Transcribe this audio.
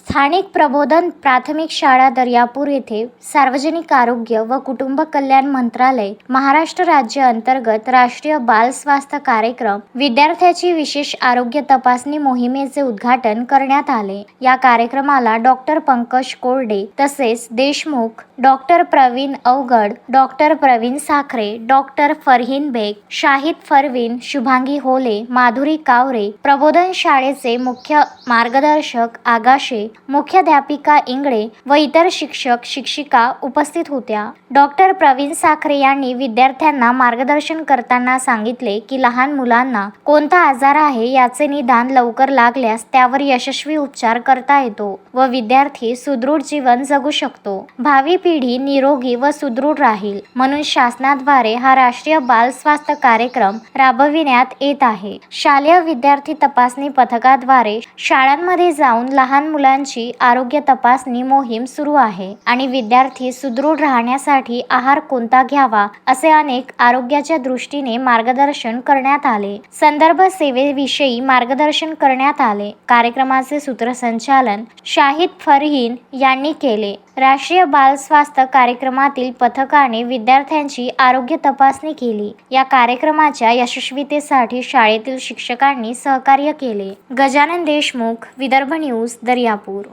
स्थानिक प्रबोधन प्राथमिक शाळा दर्यापूर येथे सार्वजनिक आरोग्य व कुटुंब कल्याण मंत्रालय महाराष्ट्र राज्य अंतर्गत राष्ट्रीय बाल स्वास्थ्य कार्यक्रम विद्यार्थ्याची विशेष आरोग्य तपासणी मोहिमेचे उद्घाटन करण्यात आले। या कार्यक्रमाला डॉक्टर पंकज कोरडे तसेच देशमुख, डॉक्टर प्रवीण अवघड, डॉक्टर प्रवीण साखरे, डॉक्टर फरहीन बेग, शाहिद फरवीन, शुभांगी होले, माधुरी कावरे, प्रबोधन शाळेचे मुख्य मार्गदर्शक आगाशे, मुख्याध्यापिका इंगळे व इतर शिक्षक शिक्षिका उपस्थित होत्या। डॉक्टर प्रवीण साखरे यांनी विद्यार्थ्यांना मार्गदर्शन करताना सांगितले की लहान मुलांना कोणता आजार आहे याचे निदान लवकर लागल्यास त्यावर यशस्वी उपचार करता येतो व विद्यार्थी सुदृढ जीवन जगू शकतो। भावी पिढी निरोगी व सुदृढ राहील म्हणून शासनाद्वारे हा राष्ट्रीय बाल स्वास्थ्य कार्यक्रम राबविण्यात येत आहे। शालेय विद्यार्थी तपासणी पथकाद्वारे शाळांमध्ये जाऊन लहान मुलांची आरोग्य तपासणी मोहीम सुरू आहे आणि विद्यार्थी सुदृढ राहण्यासाठी आहार कोणता घ्यावा असे अनेक आरोग्याच्या दृष्टीने मार्गदर्शन करण्यात आले। संदर्भ सेवेविषयी मार्गदर्शन करण्यात आले। कार्यक्रमाचे सूत्रसंचालन शाहिद फरहीन यांनी केले। राष्ट्रीय बाल स्वास्थ्य कार्यक्रमातील पथकाने विद्यार्थ्यांची आरोग्य तपासणी केली। या कार्यक्रमाच्या यशस्वीतेसाठी शाळेतील शिक्षकांनी सहकार्य केले। गजानन देशमुख, विदर्भ न्यूज, दर्यापूर।